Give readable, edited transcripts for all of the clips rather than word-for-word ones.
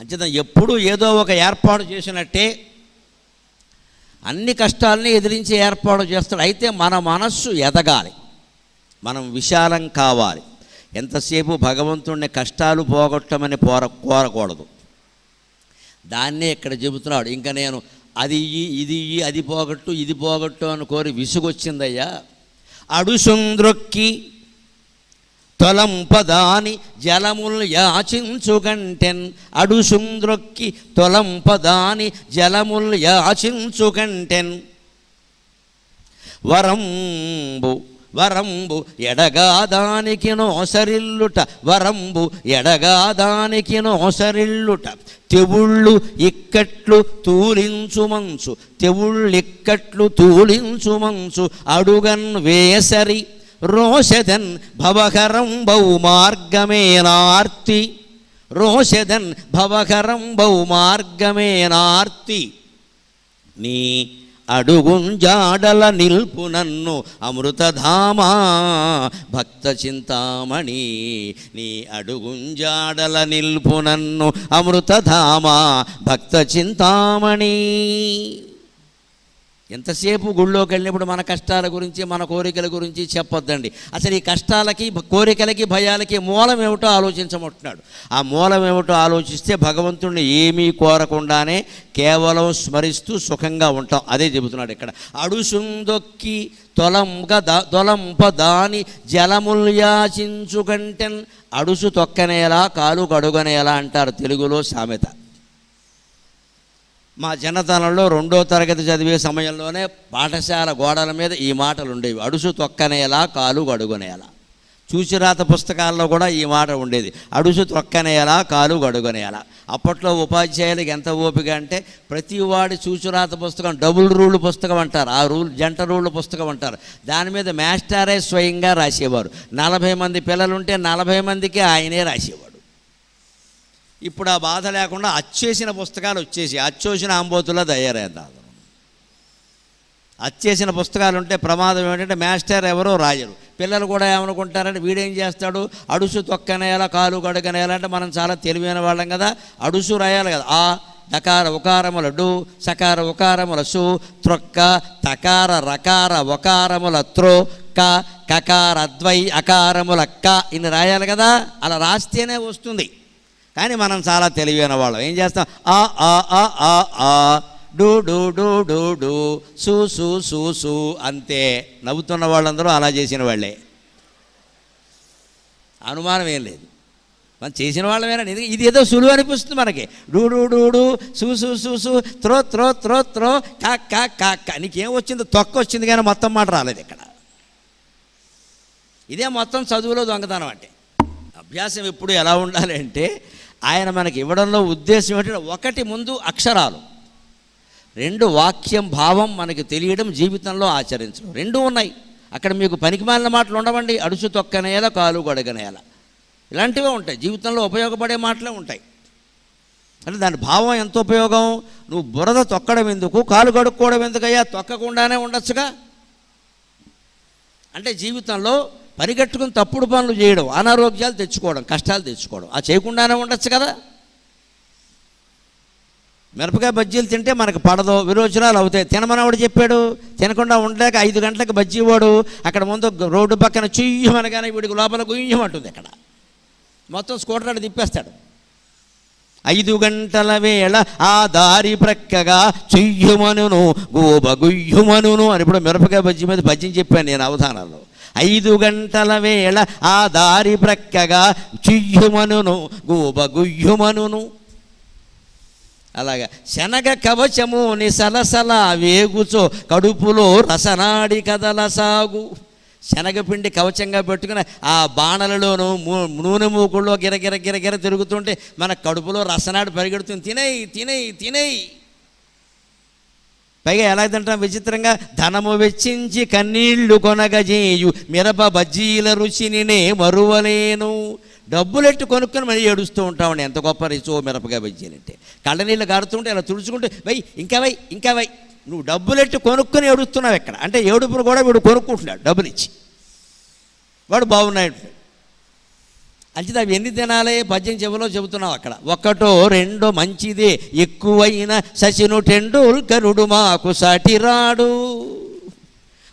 అంచేత ఎప్పుడూ ఏదో ఒక ఏర్పాటు చేసినట్టే అన్ని కష్టాలని ఎదిరించి ఏర్పాటు చేస్తాడు. అయితే మన మనస్సు ఎదగాలి, మనం విశాలం కావాలి. ఎంతసేపు భగవంతుడిని కష్టాలు పోగొట్టమని కోరకూడదు. దాన్నే ఇక్కడ చెబుతున్నాడు. ఇంకా నేను అది ఇది అది పోగొట్టు ఇది పోగొట్టు అని కోరి విసుగొచ్చిందయ్యా. అడుసుంద్రొక్కి తొలంపదాని జలముల్ యాచించుగంటెన్. అడుసుంద్రొక్కి తొలంపదాని జలముల్ యాచించుగంటెన్. వరంబు వరంబు ఎడగాదానికి నోసరిల్లుట. వరంబు ఎడగాదానికి నోసరిల్లుట. తెవుళ్ళు ఇక్కట్లు తూలించు మంచు. తెవుళ్ళిక్కట్లు తూలించు మంచు. అడుగన్ వేసరి రోషదన్ భవకరం బహు మార్గమేనార్తి. రోషదన్ భవకరం బహు మార్గమేనార్తి. నీ అడుగుంజాడల నిల్పు నన్ను అమృతధామా భక్త చింతామణి. నీ అడుగుంజాడల నిల్పు నన్ను అమృతధామా భక్త చింతామణి. ఎంతసేపు గుళ్ళోకి వెళ్ళినప్పుడు మన కష్టాల గురించి మన కోరికల గురించి చెప్పొద్దండి. అసలు ఈ కష్టాలకి కోరికలకి భయాలకి మూలం ఏమిటో ఆలోచించమంటున్నాడు. ఆ మూలం ఏమిటో ఆలోచిస్తే భగవంతుడిని ఏమీ కోరకుండానే కేవలం స్మరిస్తూ సుఖంగా ఉంటాం. అదే చెబుతున్నాడు ఇక్కడ. అడుసుందొక్కి తొలంపదాని జలముల్యాచించుకంటెన్. అడుసు తొక్కనేలా కాలు కడుగనేలా అంటారు తెలుగులో సామెత. మా చిన్నతనంలో 2వ తరగతి చదివే సమయంలోనే పాఠశాల గోడల మీద ఈ మాటలు ఉండేవి. అడుసు తొక్కనేలా కాలు గడుగునేలా. చూచిరాత పుస్తకాల్లో కూడా ఈ మాట ఉండేది. అడుసు తొక్కనేలా కాలు గడుగునేలా. అప్పట్లో ఉపాధ్యాయులకి ఎంత ఓపిక అంటే ప్రతి వాడి చూచిరాత పుస్తకం డబుల్ రూల్ పుస్తకం అంటారు. ఆ రూల్ జంట రూల్ పుస్తకం అంటారు. దాని మీద మాస్టరే స్వయంగా రాసేవారు. 40 మంది పిల్లలుంటే 40 మందికి ఆయనే రాసేవాడు. ఇప్పుడు ఆ బాధ లేకుండా అచ్చేసిన పుస్తకాలు వచ్చేసి అచ్చోసిన ఆంబోతులా తయారయ్యారు. అచ్చేసిన పుస్తకాలు ఉంటే ప్రమాదం ఏంటంటే మాస్టర్ ఎవరో రాయరు. పిల్లలు కూడా ఏమనుకుంటారంటే వీడేం చేస్తాడు, అడుసు తొక్కనేలా కాలు గడగనేలా అంటే మనం చాలా తెలివైన వాళ్ళం కదా, అడుసు రాయాలి కదా. ఆ దకార ఉకారముల డు, సకార ఉకారముల సు, త్రొక్క తకార రకార ఒకారముల త్రో, క కకార ద్వై అకారముల క ఇన్ని రాయాలి కదా. అలా రాస్తేనే వస్తుంది. కానీ మనం చాలా తెలివైన వాళ్ళం. ఏం చేస్తాం, ఆ ఆ ఆ ఆ ఆ do do do do do సు సు సు సు అంతే. నవ్వుతున్న వాళ్ళందరూ అలా చేసిన వాళ్ళే, అనుమానం ఏం లేదు. మనం చేసిన వాళ్ళమేనా. ఇది ఏదో సులువు అనిపిస్తుంది మనకి. డూ డూ డూ డూ సు సు సు సు త్రో త్రో త్రో త్రో కా కా కా కా. నీకేం వచ్చింది, తొక్క వచ్చింది కానీ మొత్తం మాట రాలేదు ఇక్కడ. ఇదే మొత్తం చదువులో దొంగతనం అంటే. అభ్యాసం ఎప్పుడు ఎలా ఉండాలి అంటే ఆయన మనకి ఇవ్వడంలో ఉద్దేశం ఏంటంటే 1 ముందు అక్షరాలు, 2 వాక్యం భావం మనకి తెలియడం, జీవితంలో ఆచరించడం. 2 ఉన్నాయి అక్కడ. మీకు పనికిమాలిన మాటలు ఉండవండి. అడుసు తొక్కనేలా కాలు గడగనేలా ఇలాంటివే ఉంటాయి. జీవితంలో ఉపయోగపడే మాటలే ఉంటాయి. అంటే దాని భావం ఎంత ఉపయోగం. నువ్వు బురద తొక్కడం ఎందుకు, కాలు కడుక్కోవడం ఎందుకయ్యా, తొక్కకుండానే ఉండొచ్చుగా. అంటే జీవితంలో పరిగెట్టుకుని తప్పుడు పనులు చేయడం, అనారోగ్యాలు తెచ్చుకోవడం, కష్టాలు తెచ్చుకోవడం, ఆ చేయకుండానే ఉండొచ్చు కదా. మిరపకాయ బజ్జీలు తింటే మనకు పడదో, విరోచనాలు అవుతాయి. తినమనవాడు చెప్పాడు. తినకుండా ఉండలేక 5 గంటలకు బజ్జీ వాడు అక్కడ ముందు రోడ్డు పక్కన చుయ్యమనగానే వీడికి లోపల గుయ్యమంటుంది. అక్కడ మొత్తం స్కూటర్ తిప్పేస్తాడు. 5 గంటల వేళ ఆ దారి ప్రక్కగా చుయ్యమనును గోబ గుయ్యమనును అని ఇప్పుడు మిరపకాయ బజ్జీ మీద భజ్యం చెప్పాను నేను అవధానంలో. 5 గంటల వేళ ఆ దారి ప్రక్కగా చుయ్యమనును గోబ గుయ్యమనును. అలాగా శనగ కవచము నిసలసల వేగుచో కడుపులో రసనాడి కదల సాగు. శనగపిండి కవచంగా పెట్టుకుని ఆ బాణలలోనూ నూనె మూకుల్లో గిరగిర గిరగిర తిరుగుతుంటే మన కడుపులో రసనాడి పరిగెడుతుంది. తినేయి తినేయి తినేయి. పైగా ఎలా తింటాం విచిత్రంగా, ధనము వెచ్చించి కన్నీళ్లు కొనగజేయు మిరప బజ్జీల రుచినినే మరువలేను. డబ్బులెట్టు కొనుక్కొని మళ్ళీ ఏడుస్తూ ఉంటామండి. ఎంత గొప్ప రుచో మిరపకాయ బజ్జీలు అంటే. కళ్ళనీళ్ళు కారుతుంటే ఇలా తుడుచుకుంటే వై ఇంకా వై ఇంకా వై. నువ్వు డబ్బులెట్టు కొనుక్కొని ఏడుస్తున్నావు ఎక్కడ అంటే, ఏడుపును కూడా వీడు కొనుక్కుంటున్నాడు డబ్బులు ఇచ్చి. వాడు బాగున్నాడు. అంచేది అవి ఎన్ని తినాలి పద్యం చెవిలో చెబుతున్నావు అక్కడ. ఒకటో రెండో మంచిదే, ఎక్కువైన సచిను టెండూల్కరుడు మాకు సాటిరాడు.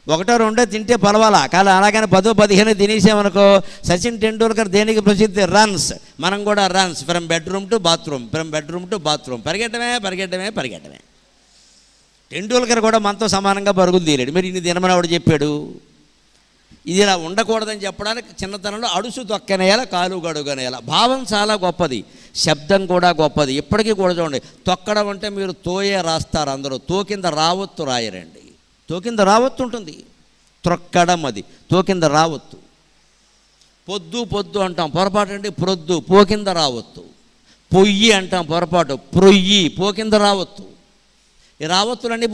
ఒకటో రెండో తింటే పర్వాలా, కానీ అలాగని 10-15 తినేసామనుకో సచిన్ టెండూల్కర్ దేనికి ప్రసిద్ధి? రన్స్. మనం కూడా runs from bedroom to bathroom, from bedroom to bathroom, పరిగెట్టమే. టెండూల్కర్ కూడా మనతో సమానంగా పరుగులు తీరాడు. మరి ఇన్ని తినమని ఆవిడ చెప్పాడు. ఇది ఇలా ఉండకూడదని చెప్పడానికి చిన్నతనంలో అడుసు తొక్కనేయాల కాలు గడుగనేయాల భావం చాలా గొప్పది, శబ్దం కూడా గొప్పది. ఇప్పటికీ కూడా చూడండి, తొక్కడం అంటే మీరు తోయే రాస్తారు అందరూ, తో కింద రావత్తు రాయరండి. తో కింద రావత్తు ఉంటుంది, త్రొక్కడం అది, తో కింద రావత్తు. పొద్దు అంటాం, పొరపాటు అండి ప్రొద్దు, పో కింద రావత్తు. పొయ్యి అంటాం, పొరపాటు ప్రొయ్యి, పో కింద రావత్తు. ఈ రావత్తులన్నీ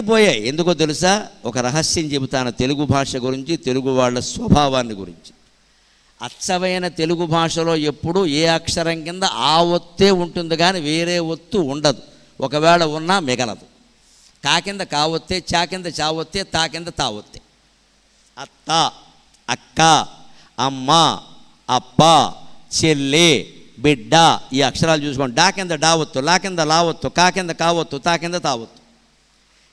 పోయాయి. ఎందుకో తెలుసా? ఒక రహస్యం చెబుతాను తెలుగు భాష గురించి, తెలుగు వాళ్ళ స్వభావాన్ని గురించి. అచ్చమైన తెలుగు భాషలో ఎప్పుడు ఏ అక్షరం కింద ఆ ఒత్తే ఉంటుంది కానీ వేరే ఒత్తు ఉండదు. ఒకవేళ ఉన్నా మిగలదు. కా కింద కావొత్తే, చా కింద చావొత్తే, తా కింద తావొత్తే. అత్త, అక్క, అమ్మ, అప్ప, చెల్లి, బిడ్డ, ఈ అక్షరాలు చూసుకోండి. డా కింద డావొత్తు, లా కింద లావొత్తు, కా కింద కావొత్తు, తా కింద తావొత్తు.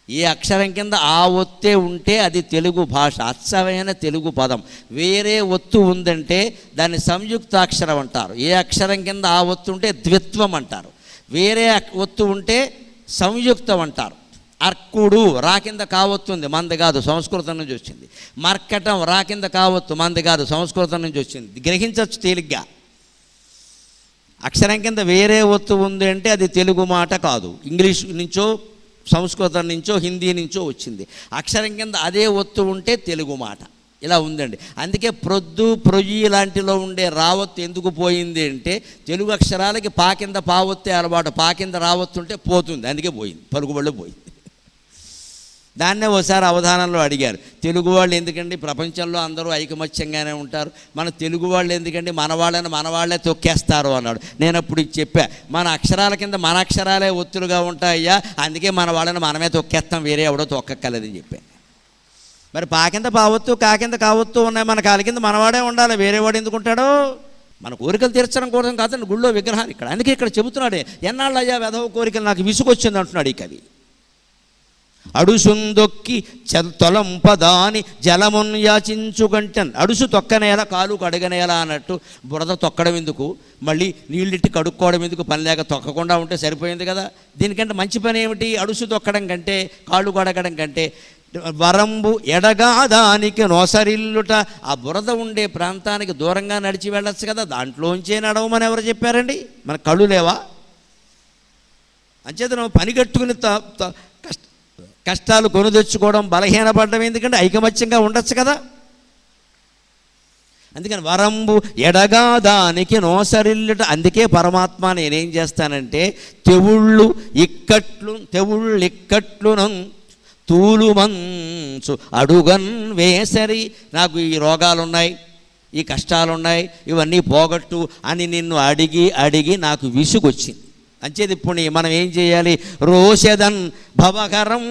ఏ అక్షరం కింద ఆ ఒత్తే ఉంటే అది తెలుగు భాష, అచ్చమైన తెలుగు పదం. వేరే ఒత్తు ఉందంటే దాన్ని సంయుక్తాక్షరం అంటారు. ఏ అక్షరం కింద ఆ ఒత్తు ఉంటే ద్విత్వం అంటారు. వేరే ఒత్తు ఉంటే సంయుక్తం అంటారు. అర్కుడు రా కింద కావొత్తుంది, మంది కాదు, సంస్కృతం నుంచి వచ్చింది. మర్కటం రా కింద కావొత్తు, మంది కాదు, సంస్కృతం నుంచి వచ్చింది. గ్రహించవచ్చు తేలిగ్గా. అక్షరం కింద వేరే ఒత్తు ఉంది అంటే అది తెలుగు మాట కాదు, ఇంగ్లీష్ నుంచో సంస్కృతం నుంచో హిందీ నుంచో వచ్చింది. అక్షరం కింద అదే ఒత్తు ఉంటే తెలుగు మాట. ఇలా ఉందండి. అందుకే ప్రొద్దు, ప్రొయ్యి లాంటిలో ఉండే రావత్తు ఎందుకు పోయింది అంటే తెలుగు అక్షరాలకి పా కింద పావొత్తే అలవాటు, పా కింద రావత్తుంటే పోతుంది, అందుకే పోయింది, పలుకుబళ్ళు పోయింది. దాన్నే ఒకసారి అవధానంలో అడిగారు, తెలుగు వాళ్ళు ఎందుకండి ప్రపంచంలో అందరూ ఐకమత్యంగానే ఉంటారు, మన తెలుగు వాళ్ళు ఎందుకండి మన వాళ్ళే తొక్కేస్తారు అన్నాడు. నేను అప్పుడు చెప్పా, మన అక్షరాల కింద మన అక్షరాలే ఒత్తులుగా ఉంటాయ్యా, అందుకే మన వాళ్ళని మనమే తొక్కేస్తాం, వేరే ఎవడో తొక్కక్కర్లేదని చెప్పాను. మరి పా కింద పావొత్తు, కా కింద కావొత్తు ఉన్నాయి, మన కాలి కింద మనవాడే ఉండాలి, వేరేవాడు ఎందుకుంటాడో? మన కోరికలు తీర్చడం కోసం కాదండి గుళ్ళో విగ్రహాలు ఇక్కడ. అందుకే ఇక్కడ చెబుతున్నాడే, ఎన్నాళ్ళు అయ్యా వెధవ కోరికలు నాకు విసుగొచ్చింది అంటున్నాడు ఈ కవి. అడుసుందొక్కి తొలంపదాని జలమున్ యాచించుకంటన్. అడుసు తొక్కనేలా కాలు కడగనేలా అన్నట్టు బురద తొక్కడం ఎందుకు, మళ్ళీ నీళ్ళిట్టి కడుక్కోవడం ఎందుకు, పని లేక తొక్కకుండా ఉంటే సరిపోయింది కదా. దీనికంటే మంచి పని ఏమిటి? అడుసు తొక్కడం కంటే, కాళ్ళు కడగడం కంటే. వరంబు ఎడగా దానికి నోసరిల్లుట, ఆ బురద ఉండే ప్రాంతానికి దూరంగా నడిచి వెళ్ళొచ్చు కదా, దాంట్లోంచే నడవమని ఎవరు చెప్పారండి? మన కళ్ళు లేవా? అంచేత నువ్వు పని కట్టుకుని కష్టాలు కొని తెచ్చుకోవడం, బలహీనపడడం ఎందుకంటే ఐకమత్యంగా ఉండొచ్చు కదా. అందుకని వరంబు ఎడగా దానికి నోసరిల్లుట. అందుకే పరమాత్మ నేనేం చేస్తానంటే తెవుళ్ళు ఇక్కట్లునం తూలు మంచు అడుగన్ వేసరి, నాకు ఈ రోగాలున్నాయి, ఈ కష్టాలున్నాయి, ఇవన్నీ పోగొట్టు అని నిన్ను అడిగి నాకు విసుగొచ్చింది. అంచేది ఇప్పుడు మనం ఏం చేయాలి? రోషదన్ భవకరం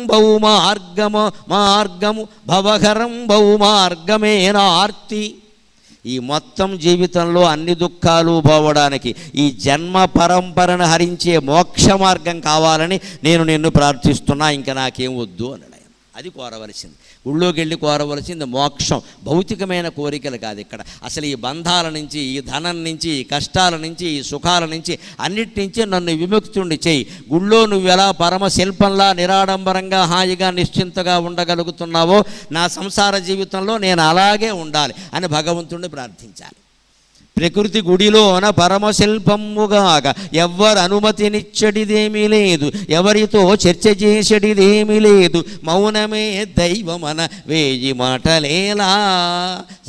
మార్గము భవకరం బహుమార్గమేనార్తి. ఈ మొత్తం జీవితంలో అన్ని దుఃఖాలు పోవడానికి ఈ జన్మ పరంపరను హరించే మోక్ష మార్గం కావాలని నేను నిన్ను ప్రార్థిస్తున్నా, ఇంకా నాకేం వద్దు అన్నాడు. అది కోరవలసింది, ఊళ్ళోకి వెళ్ళి కోరవలసింది మోక్షం, భౌతికమైన కోరికలు కాదు. ఇక్కడ అసలు ఈ బంధాల నుంచి, ఈ ధనం నుంచి, ఈ కష్టాల నుంచి, ఈ సుఖాల నుంచి, అన్నిటి నుంచి నన్ను విముక్తుణ్ణి చేయి. గుళ్ళో నువ్వు ఎలా పరమశిల్పంలా నిరాడంబరంగా హాయిగా నిశ్చింతగా ఉండగలుగుతున్నావో నా సంసార జీవితంలో నేను అలాగే ఉండాలి అని భగవంతుణ్ణి ప్రార్థించాలి. ప్రకృతి గుడిలోన పరమశిల్పముగాక ఎవ్వరు అనుమతినిచ్చడిదేమీ లేదు, ఎవరితో చర్చ చేసేటిదేమీ లేదు, మౌనమే దైవమన వేయి మాటలేలా.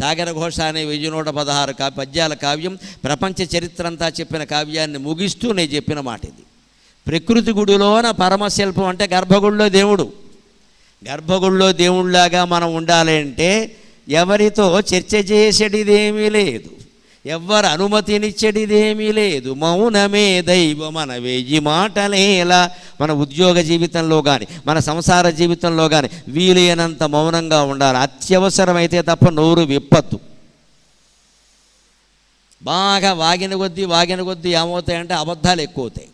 సాగర ఘోష అనే 1116 పద్యాల కావ్యం ప్రపంచ చరిత్ర అంతా చెప్పిన కావ్యాన్ని ముగిస్తూ నేను చెప్పిన మాట ఇది. ప్రకృతి గుడిలోన పరమశిల్పం అంటే గర్భగుడిలో దేవుడు. గర్భగుడిలో దేవుళ్ళలాగా మనం ఉండాలి అంటే ఎవరితో చర్చ చేసేటిదేమీ లేదు, ఎవ్వరు అనుమతినిచ్చేటిదేమీ లేదు, మౌనమే దైవమన వేయి మాటలేలా. మన ఉద్యోగ జీవితంలో కానీ, మన సంసార జీవితంలో కానీ వీలైనంత మౌనంగా ఉండాలి. అత్యవసరమైతే తప్ప నోరు విప్పద్దు. బాగా వాగిన కొద్దీ ఏమవుతాయంటే అబద్ధాలు ఎక్కువ అవుతాయి.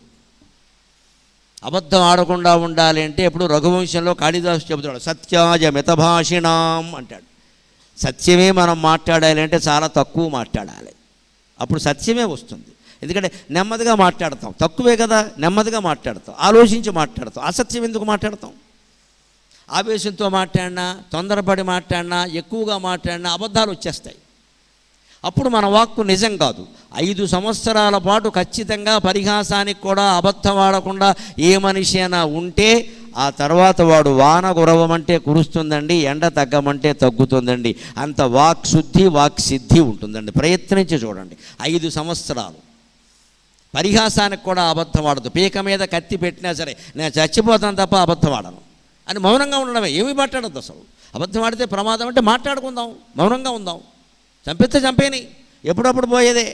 అబద్ధం ఆడకుండా ఉండాలి అంటే ఎప్పుడు రఘువంశంలో కాళిదాసు చెబుతాడు, సత్యాయ మితభాషిణాం అంటాడు. సత్యమే మనం మాట్లాడాలి అంటే చాలా తక్కువ మాట్లాడాలి, అప్పుడు సత్యమే వస్తుంది. ఎందుకంటే నెమ్మదిగా మాట్లాడతాం, తక్కువే కదా, నెమ్మదిగా మాట్లాడతాం, ఆలోచించి మాట్లాడతాం. అసత్యం ఎందుకు మాట్లాడతాం? ఆవేశంతో మాట్లాడినా, తొందరపడి మాట్లాడినా, ఎక్కువగా మాట్లాడినా అబద్ధాలు వచ్చేస్తాయి. అప్పుడు మన వాక్కు నిజం కాదు. 5 సంవత్సరాల పాటు ఖచ్చితంగా పరిహాసానికి కూడా అబద్ధం ఆడకుండా ఏ మనిషి అయినా ఉంటే ఆ తర్వాత వాడు వాన కురవమంటే కురుస్తుందండి, ఎండ తగ్గమంటే తగ్గుతుందండి. అంత వాక్శుద్ధి వాక్సిద్ధి ఉంటుందండి. ప్రయత్నించి చూడండి. 5 సంవత్సరాలు పరిహాసానికి కూడా అబద్ధం ఆడదు. పీక మీద కత్తి పెట్టినా సరే నేను చచ్చిపోతాను తప్ప అబద్ధం ఆడను అని మౌనంగా ఉండడమే, ఏమీ మాట్లాడద్దు. అసలు అబద్ధం ఆడితే ప్రమాదం అంటే మాట్లాడుకుందాం, మౌనంగా ఉందాం. చంపితే చంపేని, ఎప్పుడప్పుడు పోయేదే.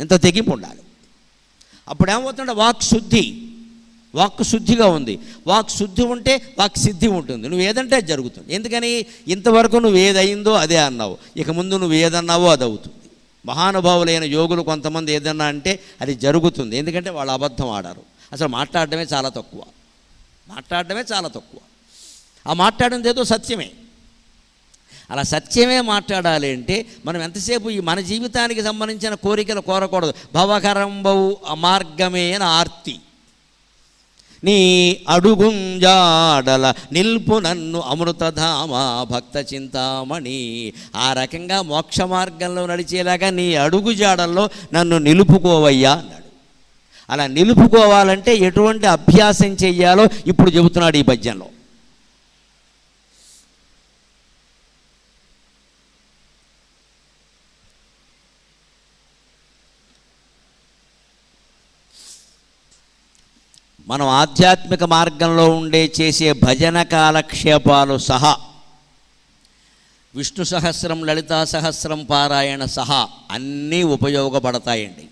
ఇంత తెగింపు ఉండాలి. అప్పుడు ఏమవుతుందంటే వాక్కు శుద్ధిగా ఉంది. వాక్ శుద్ధి ఉంటే వాక్ సిద్ధి ఉంటుంది. నువ్వు ఏదంటే అది జరుగుతుంది. ఎందుకని? ఇంతవరకు నువ్వు ఏదయిందో అదే అన్నావు, ఇక ముందు నువ్వు ఏదన్నావో అది అవుతుంది. మహానుభావులైన యోగులు కొంతమంది ఏదన్నా అంటే అది జరుగుతుంది. ఎందుకంటే వాళ్ళు అబద్ధం ఆడారు. అసలు మాట్లాడటమే చాలా తక్కువ. ఆ మాట్లాడింది ఏదో సత్యమే. అలా సత్యమే మాట్లాడాలి అంటే మనం ఎంతసేపు ఈ మన జీవితానికి సంబంధించిన కోరికలు కోరకూడదు. భవకరంబవు అమార్గమే ఆర్తి, నీ అడుగుంజాడల నిల్పు నన్ను అమృతధామ భక్త చింతామణి. ఆ రకంగా మోక్ష మార్గంలో నడిచేలాగా నీ అడుగు జాడల్లో నన్ను నిలుపుకోవయ్యా అన్నాడు. అలా నిలుపుకోవాలంటే ఎటువంటి అభ్యాసం చెయ్యాలో ఇప్పుడు చెబుతున్నాడు ఈ పద్యంలో. మనం ఆధ్యాత్మిక మార్గంలో చేసే భజన కాలక్షేపాలు సహా, విష్ణు సహస్రం, లలితా సహస్రం పారాయణ సహా అన్నీ ఉపయోగపడతాయండి,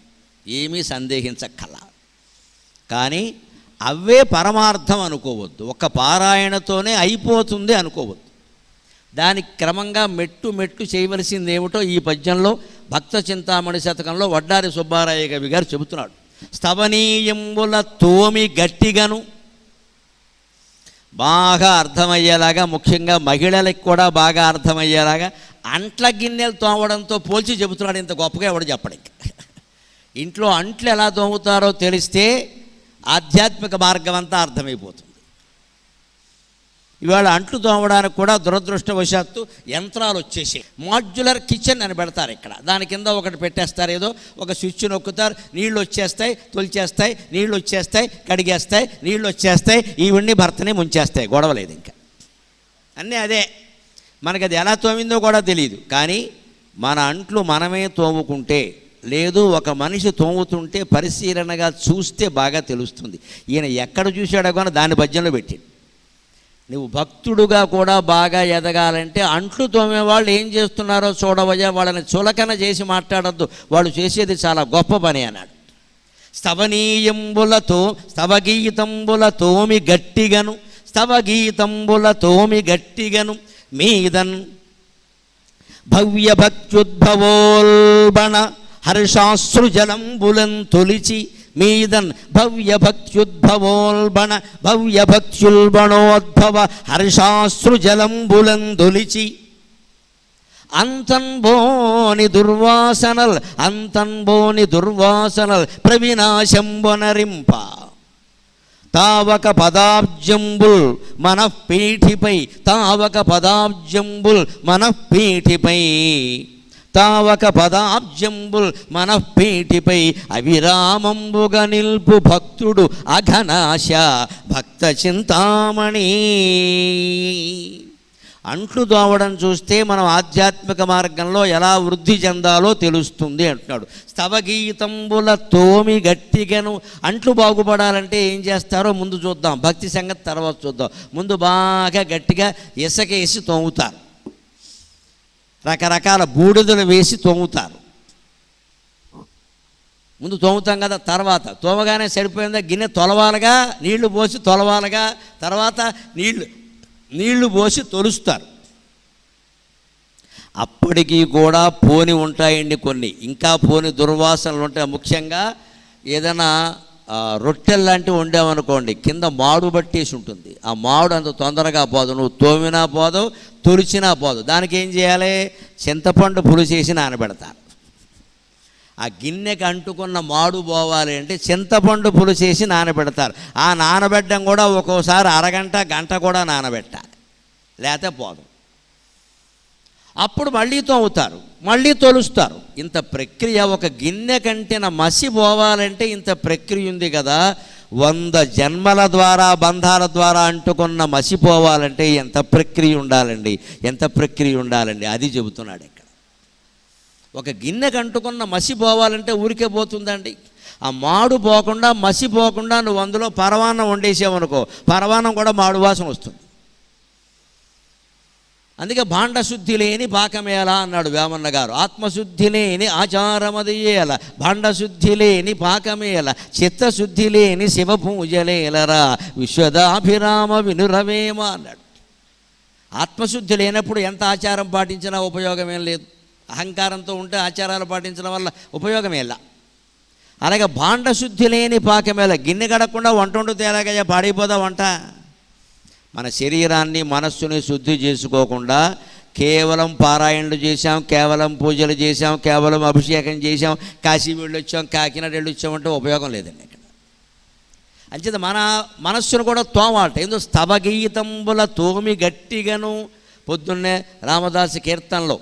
ఏమీ సందేహించక్కర్లా. కానీ అవే పరమార్థం అనుకోవద్దు. ఒక పారాయణతోనే అయిపోతుంది అనుకోవద్దు. దానికి క్రమంగా మెట్టు చేయవలసింది ఏమిటో ఈ పద్యంలో భక్త చింతామణి శతకంలో వడ్డారి సుబ్బారాయ కవి గారు చెబుతున్నాడు. స్తవనీయంబుల తోమి గట్టిగను, బాగా అర్థమయ్యేలాగా, ముఖ్యంగా మహిళలకు కూడా బాగా అర్థమయ్యేలాగా అంట్ల గిన్నెలు తోమడంతో పోల్చి చెబుతున్నాడు. ఇంత గొప్పగా ఎవడు చెప్పడం. ఇంట్లో అంట్లు ఎలా తోముతారో తెలిస్తే ఆధ్యాత్మిక మార్గం అంతా అర్థమైపోతుంది. ఇవాళ అంట్లు తోమడానికి కూడా దురదృష్టవశాత్తు యంత్రాలు వచ్చేసాయి. మాడ్యులర్ కిచెన్ అని పెడతారు ఇక్కడ, దాని కింద ఒకటి పెట్టేస్తారు, ఏదో ఒక స్విచ్ నొక్కుతారు, నీళ్ళు వచ్చేస్తాయి, తొలిచేస్తాయి, నీళ్ళు వచ్చేస్తాయి, కడిగేస్తాయి, నీళ్ళు వచ్చేస్తాయి, ఈవిడ్ని భర్తని ముంచేస్తాయి, గొడవలేదు ఇంకా. అన్నీ అదే. మనకి అది ఎలా తోమిందో కూడా తెలియదు. కానీ మన అంట్లు మనమే తోముకుంటే, లేదు ఒక మనిషి తోముతుంటే పరిశీలనగా చూస్తే బాగా తెలుస్తుంది. ఈయన ఎక్కడ చూశాడో కానీ దాని పద్యంలో పెట్టాడు. నువ్వు భక్తుడుగా కూడా బాగా ఎదగాలంటే అంట్లు తోమేవాళ్ళు ఏం చేస్తున్నారో చూడవయ్యా, వాళ్ళని చులకన చేసి మాట్లాడద్దు, వాళ్ళు చేసేది చాలా గొప్ప పని అన్నాడు. స్తవగీతంబుల తోమి గట్టిగను మీదన్ భవ్యభక్త్యుద్భవోల్బణ హర్షాశ్రుజలంబులం తొలిచి, మీదన్ భవ్యభక్త్యుద్భవోల్బణోద్భవ హర్షాశ్రుజలంబులం దొలిచి, అంతన్బోని దుర్వాసనల్ ప్రవినాశంబొనరింప, తావక పదాబ్జంబుల్ మనఃపీఠిపై అవిరామంబుగా నిల్పు భక్తుడు అఘనాశ భక్త చింతామణి. అంట్లు తోమడం చూస్తే మనం ఆధ్యాత్మిక మార్గంలో ఎలా వృద్ధి చెందాలో తెలుస్తుంది అంటున్నాడు. స్తవగీతంబుల తోమి గట్టిగను. అంట్లు బాగుపడాలంటే ఏం చేస్తారో ముందు చూద్దాం, భక్తి సంగతి తర్వాత చూద్దాం. ముందు బాగా గట్టిగా ఇసకేసి తోముతారు, రకరకాల బూడిదలు వేసి తోముతారు. ముందు తోముతాం కదా, తర్వాత తోమగానే సరిపోయిందా, గిన్నె తొలవాలుగా, నీళ్లు పోసి తొలవాలుగా, తర్వాత నీళ్లు పోసి తొలుస్తారు. అప్పటికీ కూడా పోని ఉంటాయండి కొన్ని, ఇంకా పోని దుర్వాసనలు ఉంటాయి. ముఖ్యంగా ఏదైనా రొట్టెలు లాంటివి వండామనుకోండి, కింద మాడు పట్టేసి ఉంటుంది. ఆ మాడు అంత తొందరగా పోదు, నువ్వు తోమినా పోదు, తొలిచినా పోదు. దానికి ఏం చేయాలి? చింతపండు పులుసేసి నానబెడతారు. ఆ గిన్నెకి అంటుకున్న మాడు పోవాలి అంటే చింతపండు పులుసేసి నానబెడతారు. ఆ నానబెట్టడం కూడా ఒక్కోసారి అరగంట గంట కూడా నానబెట్టాలి, లేకపోతే పోదు. అప్పుడు మళ్ళీ తోముతారు, మళ్ళీ తొలుస్తారు. ఇంత ప్రక్రియ. ఒక గిన్నె కంటిన మసి పోవాలంటే ఇంత ప్రక్రియ ఉంది కదా. 100 జన్మల ద్వారా బంధాల ద్వారా అంటుకున్న మసి పోవాలంటే ఎంత ప్రక్రియ ఉండాలండి, ఎంత ప్రక్రియ ఉండాలండి. అది చెబుతున్నాడు ఇక్కడ. ఒక గిన్నెకి అంటుకున్న మసి పోవాలంటే ఊరికే పోతుందండి. ఆ మాడు పోకుండా, మసి పోకుండా నువ్వు అందులో పరవాన్నం వండేసావనుకో, పరవాన్నం కూడా మాడు వాసన వస్తుంది. అందుకే భాండశుద్ధి లేని పాకమేలా అన్నాడు వేమన్న గారు. ఆత్మశుద్ధి లేని ఆచారమదియేల, భాండశుద్ధి లేని పాకమేల, చిత్తశుద్ధి లేని శివ పూజలేలరా, విశ్వదాభిరామ వినురవేమ అన్నాడు. ఆత్మశుద్ధి లేనప్పుడు ఎంత ఆచారం పాటించినా ఉపయోగమేం లేదు. అహంకారంతో ఉంటే ఆచారాలు పాటించడం వల్ల ఉపయోగమేలా. అలాగే భాండశుద్ధి లేని పాకమేల, గిన్నె కడకుండా వంట వండితే ఎలాగయ్యా, పాడైపోదా వంట. మన శరీరాన్ని మనస్సుని శుద్ధి చేసుకోకుండా కేవలం పారాయణలు చేశాం, కేవలం పూజలు చేశాం, కేవలం అభిషేకం చేశాం, కాశీ వెళ్ళొచ్చాం, కాకినాడ వెళ్ళొచ్చామంటే ఉపయోగం లేదండి ఇక్కడ. అంచేత మన మనస్సును కూడా తోమాట. ఎందుకు? స్తవగీతంబుల తోమి గట్టిగను. పొద్దున్నే రామదాసు కీర్తనలు,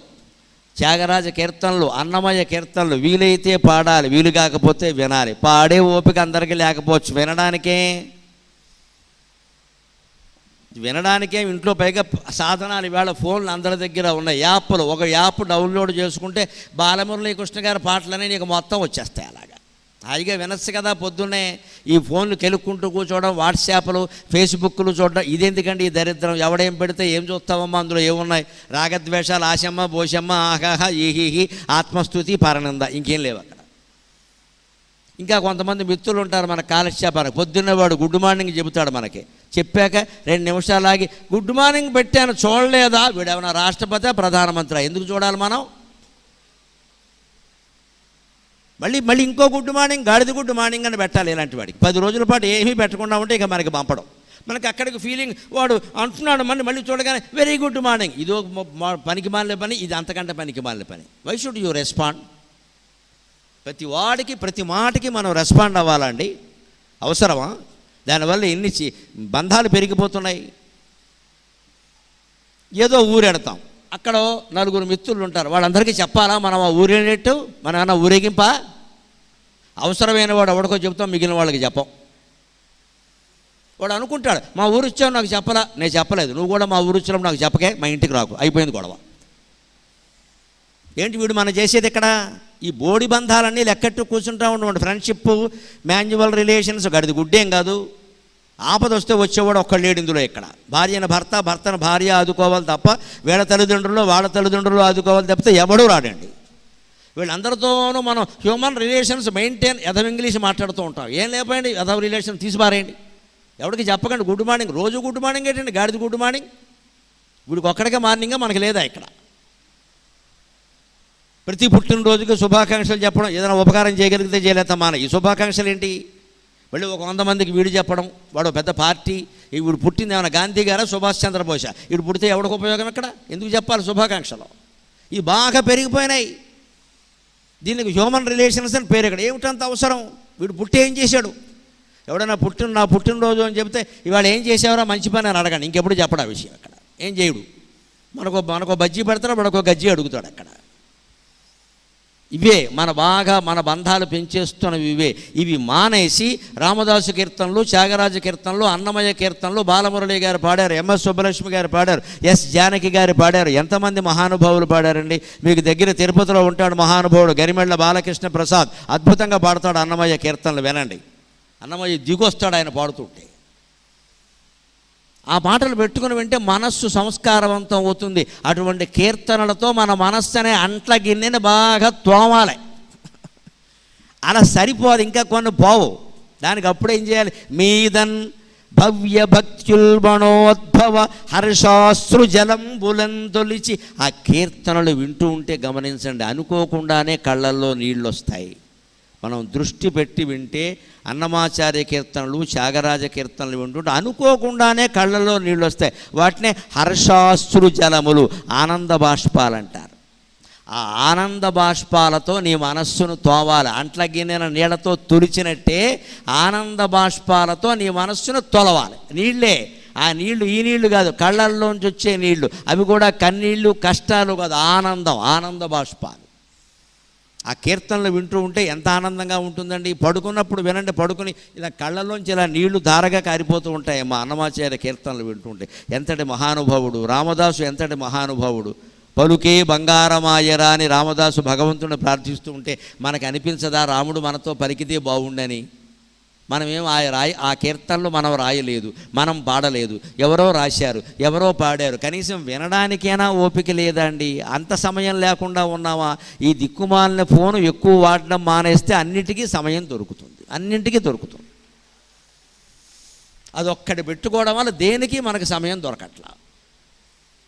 త్యాగరాజ కీర్తనలు, అన్నమయ్య కీర్తనలు వీలైతే పాడాలి, వీలు కాకపోతే వినాలి. పాడే ఓపిక అందరికీ లేకపోవచ్చు, వినడానికే ఇంట్లో పైగా సాధనాలు ఇవాళ ఫోన్లు అందరి దగ్గర ఉన్నాయి, యాప్లు. ఒక యాప్ డౌన్లోడ్ చేసుకుంటే బాలమురళీకృష్ణ గారి పాటలనే నీకు మొత్తం వచ్చేస్తాయి. అలాగా హాయిగా వినొచ్చు కదా. పొద్దున్నే ఈ ఫోన్లు కెలుక్కుంటూ కూర్చోవడం, వాట్సాప్లు, ఫేస్బుక్లు చూడడం, ఇదెందుకండి ఈ దరిద్రం? ఎవడేం పెడితే ఏం చూస్తామమ్మా, అందులో ఏమున్నాయి? రాగద్వేషాలు, ఆశమ్మ, బోషమ్మ, ఆహాహ, ఈహీహి, ఆత్మస్తుతి, పరనంద, ఇంకేం లేవు అక్కడ. ఇంకా కొంతమంది మిత్రులు ఉంటారు మన కాలక్షేపానికి. పొద్దున్నే వాడు గుడ్ మార్నింగ్ చెబుతాడు మనకి, చెప్పాక 2 నిమిషాలు ఆగి గుడ్ మార్నింగ్ పెట్టాను చూడలేదా? వీడేమన్నా రాష్ట్రపతి, ప్రధానమంత్రి? ఎందుకు చూడాలి మనం? మళ్ళీ ఇంకో గుడ్ మార్నింగ్, గాడిద గుడ్ మార్నింగ్ అని పెట్టాలి. ఇలాంటి వాడికి 10 రోజుల పాటు ఏమీ పెట్టకుండా ఉంటే ఇక మనకి పంపడం. మనకి అక్కడికి ఫీలింగ్, వాడు అంటున్నాడు మళ్ళీ చూడగానే వెరీ గుడ్ మార్నింగ్. ఇదో పనికి మాలిన పని, ఇది అంతకంటే పనికి మాలిన పని. Why should you respond? ప్రతి వాడికి, ప్రతి మాటకి మనం రెస్పాండ్ అవ్వాలండి. అవసరమా? దానివల్ల ఎన్ని బంధాలు పెరిగిపోతున్నాయి. ఏదో ఊరెడతాం, అక్కడ 4 మిత్రులు ఉంటారు, వాళ్ళందరికీ చెప్పాలా మనం ఆ ఊరేటట్టు? మనం ఏమన్నా ఊరేగింపా? అవసరమైన వాడు ఎవడికో చెప్తాం, మిగిలిన వాళ్ళకి చెప్పం. వాడు అనుకుంటాడు మా ఊరు వచ్చావు నాకు చెప్పలా. నేను చెప్పలేదు, నువ్వు కూడా మా ఊరు వచ్చినప్పుడు నాకు చెప్పకే, మా ఇంటికి రాకు, అయిపోయింది గొడవ. ఏంటి వీడు మనం చేసేది ఇక్కడ? ఈ బోడి బంధాలన్నీ లెక్కట్టు కూర్చుంటా ఉండమండి. ఫ్రెండ్షిప్, మాన్యువల్ రిలేషన్స్, గడిది గుడ్డేం కాదు. ఆపద వస్తే వచ్చేవాడు ఒక్కడు లేడు ఇందులో. ఇక్కడ భార్యను భర్త, భర్తను భార్య ఆదుకోవాలి తప్ప, వీళ్ళ తల్లిదండ్రులు వాళ్ళ తల్లిదండ్రులు ఆదుకోవాలి తప్పితే ఎవడూ రాడండి. వీళ్ళందరితోనూ మనం హ్యూమన్ రిలేషన్స్ మెయింటైన్, ఇంగ్లీష్ మాట్లాడుతూ ఉంటాం. ఏం లేకపోయింది, రిలేషన్ తీసిపారేయండి. ఎవరికి చెప్పకండి గుడ్ మార్నింగ్. రోజు గుడ్ మార్నింగ్ ఏంటండి? గాడిది గుడ్ మార్నింగ్. వీడికి ఒక్కడికే మార్నింగ్గా మనకి లేదా ఇక్కడ? ప్రతి పుట్టినరోజుకి శుభాకాంక్షలు చెప్పడం, ఏదైనా ఉపకారం చేయగలిగితే చేయలేతామా? ఈ శుభాకాంక్షలు ఏంటి? మళ్ళీ ఒక 100 మందికి వీడు చెప్పడం, వాడు పెద్ద పార్టీ. వీడు పుట్టింది ఏమైనా గాంధీ గారా, సుభాష్ చంద్రబోస? వీడు పుడితే ఎవరికి ఉపయోగం ఇక్కడ? ఎందుకు చెప్పాలి శుభాకాంక్షలు? ఇవి బాగా పెరిగిపోయినాయి. దీనికి హ్యూమన్ రిలేషన్స్ అని పేరు. ఇక్కడ ఏమిటంత అవసరం? వీడు పుట్టి ఏం చేశాడు? ఎవడైనా నా పుట్టినరోజు అని చెప్తే ఇవాళ ఏం చేసేవారో మంచి పని అని అడగండి. ఇంకెప్పుడు చెప్పడు ఆ విషయం. అక్కడ ఏం చేయడు. మనకో బజ్జీ పెడతాడు, మనకో గజ్జి అడుగుతాడు. అక్కడ ఇవే మన బంధాలు పెంచేస్తున్నవి ఇవే. ఇవి మానేసి రామదాసు కీర్తనలు, త్యాగరాజ కీర్తనలు, అన్నమయ్య కీర్తనలు, బాలమురళి గారు పాడారు, ఎంఎస్ సుబ్బలక్ష్మి గారు పాడారు, ఎస్ జానకి గారు పాడారు. ఎంతమంది మహానుభావులు పాడారండి. మీకు దగ్గర తిరుపతిలో ఉంటాడు మహానుభావుడు గరిమెళ్ళ బాలకృష్ణ ప్రసాద్, అద్భుతంగా పాడుతాడు అన్నమయ్య కీర్తనలు. వినండి, అన్నమయ్య దిగొస్తాడు ఆయన పాడుతుంటే. ఆ పాటలు పెట్టుకుని వింటే మనస్సు సంస్కారవంతం అవుతుంది. అటువంటి కీర్తనలతో మన మనస్సు అనే అంట్ల గిన్నెని బాగా తోమాలి. అలా సరిపోదు, ఇంకా కొన్ని పోవు. దానికి అప్పుడు ఏం చేయాలి? మీదన్ భవ్య భక్త్యుల్బణోద్భవ హర్షాశ్రు జలం బులంతొలిచి. ఆ కీర్తనలు వింటూ ఉంటే గమనించండి, అనుకోకుండానే కళ్ళల్లో నీళ్ళు వస్తాయి. మనం దృష్టి పెట్టి వింటే అన్నమాచార్య కీర్తనలు, త్యాగరాజ కీర్తనలు వింటుంటే అనుకోకుండానే కళ్ళల్లో నీళ్ళు వస్తాయి. వాటినే హర్షాశ్రు జలములు, ఆనంద బాష్పాలంటారు. ఆ ఆనంద బాష్పాలతో నీ మనస్సును తోవాలి. అంట్ల గిన్నెన నీళ్లతో తుడిచినట్టే ఆనంద బాష్పాలతో నీ మనస్సును తొలవాలి. నీళ్ళే, ఆ నీళ్లు ఈ నీళ్లు కాదు, కళ్ళల్లోంచి వచ్చే నీళ్లు. అవి కూడా కన్నీళ్ళు, కష్టాలు కాదు, ఆనందం, ఆనంద బాష్పాలు. ఆ కీర్తనలు వింటూ ఉంటే ఎంత ఆనందంగా ఉంటుందండి. పడుకున్నప్పుడు వినండి, పడుకుని ఇలా కళ్ళల్లోంచి ఇలా నీళ్లు ధారగా కారిపోతూ ఉంటాయి మా అన్నమాచార్య కీర్తనలు వింటుంటే. ఎంతటి మహానుభావుడు రామదాసు, ఎంతటి మహానుభావుడు. పలుకే బంగారమాయరా అని రామదాసు భగవంతుని ప్రార్థిస్తూ ఉంటే మనకు అనిపించదా రాముడు మనతో పలికితే బాగుండని? మనమేం ఆ కీర్తనలు మనం రాయలేదు, మనం పాడలేదు, ఎవరో రాశారు, ఎవరో పాడారు. కనీసం వినడానికైనా ఓపిక లేదా అండి? అంత సమయం లేకుండా ఉన్నామా? ఈ దిక్కుమాలిన ఫోను ఎక్కువ వాడడం మానేస్తే అన్నిటికీ సమయం దొరుకుతుంది, అన్నింటికీ దొరుకుతుంది. అదొక్కటి పెట్టుకోవడం వల్ల దేనికి మనకు సమయం దొరకట్లా.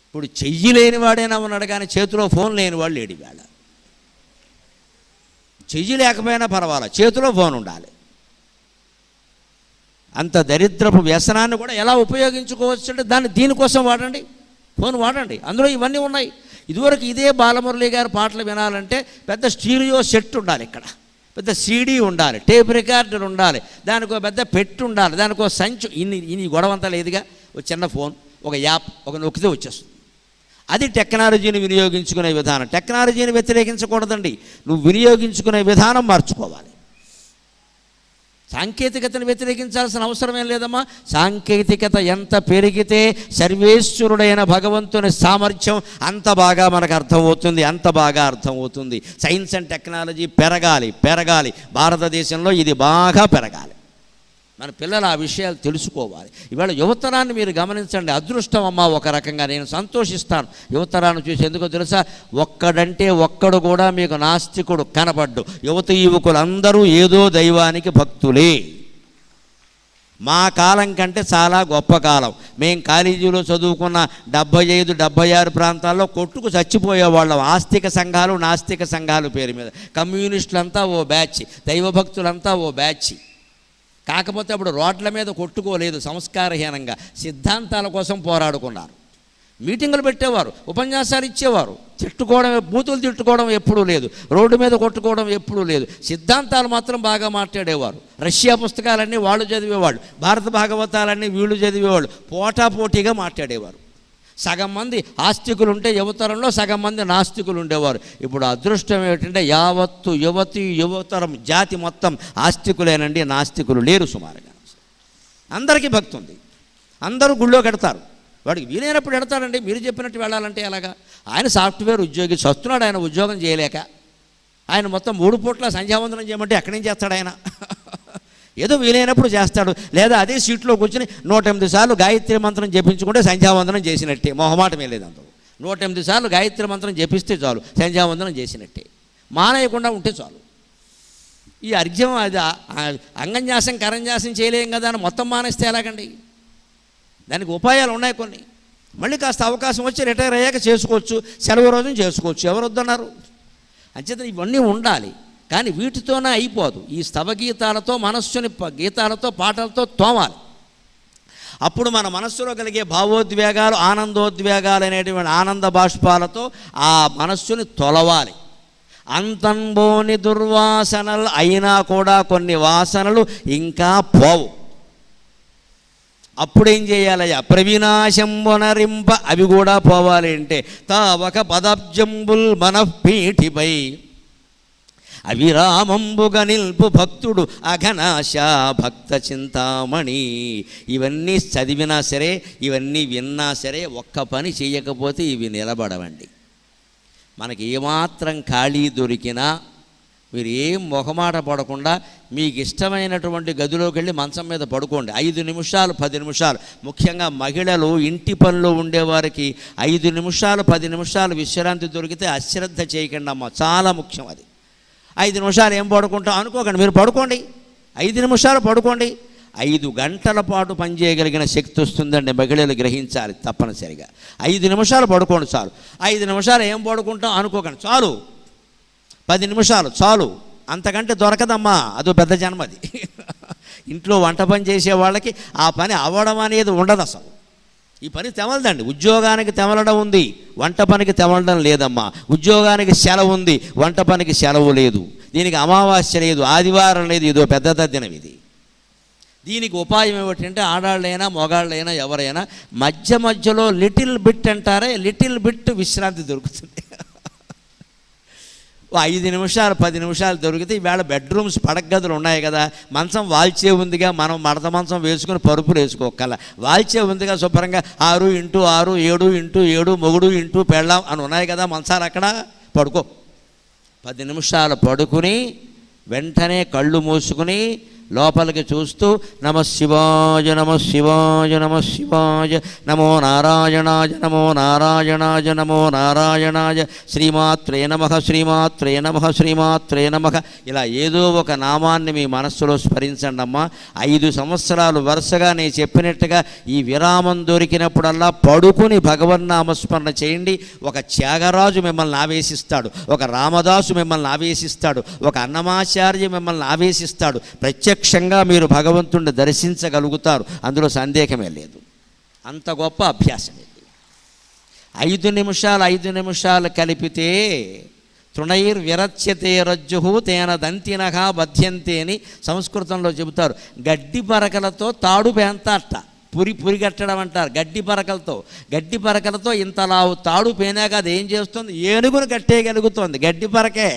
ఇప్పుడు చెయ్యి లేనివాడైనా ఉన్నాడు కానీ చేతిలో ఫోన్ లేనివాడు లేడు. వేళ చెయ్యి లేకపోయినా పర్వాలా, చేతిలో ఫోన్ ఉండాలి. అంత దరిద్రపు వ్యసనాన్ని కూడా ఎలా ఉపయోగించుకోవచ్చు అంటే దీనికోసం వాడండి, ఫోన్ వాడండి, అందులో ఇవన్నీ ఉన్నాయి. ఇదివరకు ఇదే బాలమురళి గారి పాటలు వినాలంటే పెద్ద స్టీరియో సెట్ ఉండాలి, ఇక్కడ పెద్ద సీడీ ఉండాలి, టేప్ రికార్డర్ ఉండాలి, దానికి ఒక పెద్ద పెట్టు ఉండాలి, దానికి ఒక సంచు. ఇన్ని గొడవంతా లేదుగా. ఒక చిన్న ఫోన్, ఒక యాప్, ఒక నొక్కితే వచ్చేస్తుంది. అది టెక్నాలజీని వినియోగించుకునే విధానం. టెక్నాలజీని వ్యతిరేకించకూడదండి, నువ్వు వినియోగించుకునే విధానం మార్చుకోవాలి. సాంకేతికతను వ్యతిరేకించాల్సిన అవసరమేం లేదమ్మా. సాంకేతికత ఎంత పెరిగితే సర్వేశ్వరుడైన భగవంతుని సామర్థ్యం అంత బాగా మనకు అర్థమవుతుంది, అంత బాగా అర్థమవుతుంది. సైన్స్ అండ్ టెక్నాలజీ పెరగాలి. భారతదేశంలో ఇది బాగా పెరగాలి. మన పిల్లలు ఆ విషయాలు తెలుసుకోవాలి. ఇవాళ యువతరాన్ని మీరు గమనించండి. అదృష్టం అమ్మ, ఒక రకంగా నేను సంతోషిస్తాను యువతరాన్ని చూసి. ఎందుకో తెలుసా? ఒక్కడంటే ఒక్కడు కూడా మీకు నాస్తికుడు కనపడ్డు. యువకులందరూ ఏదో దైవానికి భక్తులే. మా కాలం కంటే చాలా గొప్ప కాలం. మేం కాలేజీలో చదువుకున్న 75, 76 ప్రాంతాల్లో కొట్టుకు చచ్చిపోయేవాళ్ళం. ఆస్తిక సంఘాలు, నాస్తిక సంఘాలు పేరు మీద. కమ్యూనిస్టులంతా ఓ బ్యాచ్, దైవభక్తులంతా ఓ బ్యాచ్. కాకపోతే అప్పుడు రోడ్ల మీద కొట్టుకోలేదు, సంస్కారహీనంగా సిద్ధాంతాల కోసం పోరాడుకున్నారు. మీటింగులు పెట్టేవారు, ఉపన్యాసాలు ఇచ్చేవారు. బూతులు తిట్టుకోవడం ఎప్పుడూ లేదు, రోడ్డు మీద కొట్టుకోవడం ఎప్పుడూ లేదు. సిద్ధాంతాలు మాత్రం బాగా మాట్లాడేవారు. రష్యా పుస్తకాలన్నీ వాళ్ళు చదివేవాళ్ళు, భారత భాగవతాలన్నీ వీళ్ళు చదివేవాళ్ళు. పోటాపోటీగా మాట్లాడేవారు. సగం మంది ఆస్తికులు ఉంటే యువతరంలో సగం మంది నాస్తికులు ఉండేవారు. ఇప్పుడు అదృష్టం ఏమిటంటే యావత్తు యువతరం జాతి మొత్తం ఆస్తికులేనండి, నాస్తికులు లేరు సుమారుగా. అందరికీ భక్తి ఉంది, అందరూ గుళ్ళో కడతారు. వాడికి వీలైనప్పుడు ఎడతాడండి. మీరు చెప్పినట్టు వెళ్ళాలంటే ఎలాగా? ఆయన సాఫ్ట్వేర్ ఉద్యోగి, చస్తున్నాడు. ఆయన ఉద్యోగం చేయలేక ఆయన మొత్తం 3 పూట్ల సంధ్యావందనం చేయమంటే ఎక్కడి నుంచి చేస్తాడు ఆయన? ఏదో వీలైనప్పుడు చేస్తాడు. లేదా అదే సీట్లో కూర్చొని 108 సార్లు గాయత్రి మంత్రం జపించుకుంటే సంధ్యావందనం చేసినట్టే. మొహమాటమే లేదు అందులో. 108 సార్లు గాయత్రి మంత్రం జపిస్తే చాలు, సంధ్యావందనం చేసినట్టే. మానేయకుండా ఉంటే చాలు. ఈ అర్ఘ్యం అది అంగన్యాసం కరంజాసం చేయలేం కదా అని మొత్తం మానేస్తే ఎలాగండి? దానికి ఉపాయాలు ఉన్నాయి కొన్ని. మళ్ళీ కాస్త అవకాశం వచ్చి రిటైర్ అయ్యాక చేసుకోవచ్చు, సెలవు రోజున చేసుకోవచ్చు, ఎవరు వద్దన్నారు? అంచేత ఇవన్నీ ఉండాలి. కానీ వీటితోనే అయిపోదు. ఈ స్తవగీతాలతో, మనస్సుని గీతాలతో, పాటలతో తోమాలి. అప్పుడు మన మనస్సులో కలిగే భావోద్వేగాలు, ఆనందోద్వేగాలు అనేటువంటి ఆనంద బాష్పాలతో ఆ మనస్సుని తొలవాలి. అంతంబోని దుర్వాసనలు అయినా కూడా కొన్ని వాసనలు ఇంకా పోవు. అప్పుడేం చేయాలయ్యా? ప్రవినాశంబునరింప అవి కూడా పోవాలి. అంటే తావక పదబ్జంబుల్ మనఃపీఠిపై అవిరామంబుగా నిల్పు భక్తుడు అఘనాశ భక్త చింతామణి. ఇవన్నీ చదివినా సరే, ఇవన్నీ విన్నా సరే, ఒక్క పని చేయకపోతే ఇవి నిలబడవండి. మనకి ఏమాత్రం ఖాళీ దొరికినా మీరు ఏం మొహమాట పడకుండా మీకు ఇష్టమైనటువంటి గదిలోకి వెళ్ళి మంచం మీద పడుకోండి. 5 నిమిషాలు 10 నిమిషాలు. ముఖ్యంగా మహిళలు ఇంటి పనిలో ఉండేవారికి 5 నిమిషాలు 10 నిమిషాలు విశ్రాంతి దొరికితే అశ్రద్ధ చేయకండి అమ్మ, చాలా ముఖ్యం అది. 5 నిమిషాలు ఏం పడుకుంటాం అనుకోకండి, మీరు పడుకోండి. 5 నిమిషాలు పడుకోండి. 5 గంటల పాటు పనిచేయగలిగిన శక్తి వస్తుందండి. మహిళలు గ్రహించాలి తప్పనిసరిగా. 5 నిమిషాలు పడుకోండి చాలు. 5 నిమిషాలు ఏం పడుకుంటాం అనుకోకండి, చాలు. 10 నిమిషాలు చాలు, అంతకంటే దొరకదమ్మా. అదో పెద్ద జన్మది. ఇంట్లో వంట పని చేసే వాళ్ళకి ఆ పని అవ్వడం అనేది ఉండదు అసలు. ఈ పని తెమలదండి. ఉద్యోగానికి తెమలడం ఉంది, వంట పనికి తెమలడం లేదమ్మా. ఉద్యోగానికి సెలవు ఉంది, వంట పనికి సెలవు లేదు. దీనికి అమావాస్య లేదు, ఆదివారం లేదు. ఇదో పెద్ద తద్దినం ఇది. దీనికి ఉపాయం ఏమిటంటే ఆడాళ్ళైనా మగాళ్ళైనా ఎవరైనా మధ్య మధ్యలో లిటిల్ బిట్ అంటారే, లిటిల్ బిట్ విశ్రాంతి దొరుకుతుంది. 5 నిమిషాలు 10 నిమిషాలు దొరికితే. ఈవేళ బెడ్రూమ్స్ పడగదులు ఉన్నాయి కదా, మంచం వాల్చే ఉందిగా, మనం మడత మంచం వేసుకుని పరుపులు వేసుకోగల. వాల్చే ఉందిగా శుభ్రంగా 6x6, 7x7, మొగుడు ఇంటూ పెళ్ళాం అని ఉన్నాయి కదా మంచాలు. అక్కడ పడుకో. 10 నిమిషాలు పడుకుని వెంటనే కళ్ళు మూసుకుని లోపలికి చూస్తూ నమ శివాయ నమ శివాయ నమ శివాయ నమో నారాయణాయ నమో నారాయణాయ నమో నారాయణాయ శ్రీమాత్రే నమః శ్రీమాత్రే నమః శ్రీమాత్రే నమః ఇలా ఏదో ఒక నామాన్ని మీ మనస్సులో స్మరించండి అమ్మా. 5 సంవత్సరాలు వరుసగా నేను చెప్పినట్టుగా ఈ విరామం దొరికినప్పుడల్లా పడుకుని భగవన్నామస్మరణ చేయండి. ఒక త్యాగరాజు మిమ్మల్ని ఆవేశిస్తాడు, ఒక రామదాసు మిమ్మల్ని ఆవేశిస్తాడు, ఒక అన్నమాచార్య మిమ్మల్ని ఆవేశిస్తాడు. ప్రత్యక్షంగా మీరు భగవంతుడిని దర్శించగలుగుతారు, అందులో సందేహమే లేదు. అంత గొప్ప అభ్యాసం ఇది. 5 నిమిషాలు కలిపితే తృణైర్విరచ్యతే రజ్జు తేన దంతినః బధ్యంతే అని సంస్కృతంలో చెబుతారు. గడ్డి పరకలతో తాడు పేంతాట, పురిగట్టడం అంటారు. గడ్డి పరకలతో ఇంతలావు తాడు పేనాక అది ఏం చేస్తుంది? ఏనుగును కట్టేయగలుగుతుంది గడ్డి పరకే.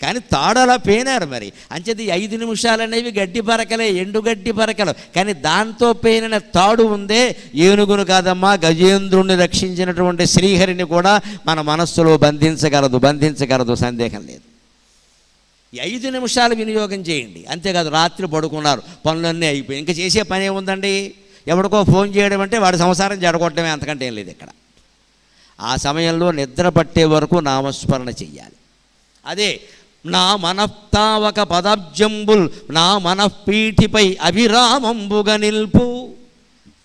కానీ తాడు అలా పేనారు మరి. అంచేది 5 నిమిషాలు అనేవి గడ్డి పరకలే, ఎండుగడ్డి పరకలు. కానీ దాంతో పేనిన తాడు ఉందే, ఏనుగును కాదమ్మా, గజేంద్రుణ్ణి రక్షించినటువంటి శ్రీహరిని కూడా మన మనస్సులో బంధించగలదు, సందేహం లేదు. ఈ 5 నిమిషాలు వినియోగం చేయండి. అంతేకాదు రాత్రి పడుకున్నారు, పనులన్నీ అయిపోయి, ఇంకా చేసే పని ఏముందండి? ఎవరికో ఫోన్ చేయడం అంటే వాడి సంసారం జడగొట్టడమే, అంతకంటే ఏం లేదు ఇక్కడ. ఆ సమయంలో నిద్ర పట్టే వరకు నామస్మరణ చెయ్యాలి. అదే నా మనఃతావక పదాబ్జంబుల్ నా మనఃపీఠిపై అవిరామంబుగా నిల్పు.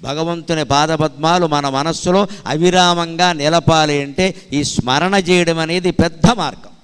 భగవంతుని పాదపద్మాలు మన మనస్సులో అవిరామంగా నిలపాలి అంటే ఈ స్మరణ చేయడం అనేది పెద్ద మార్గం.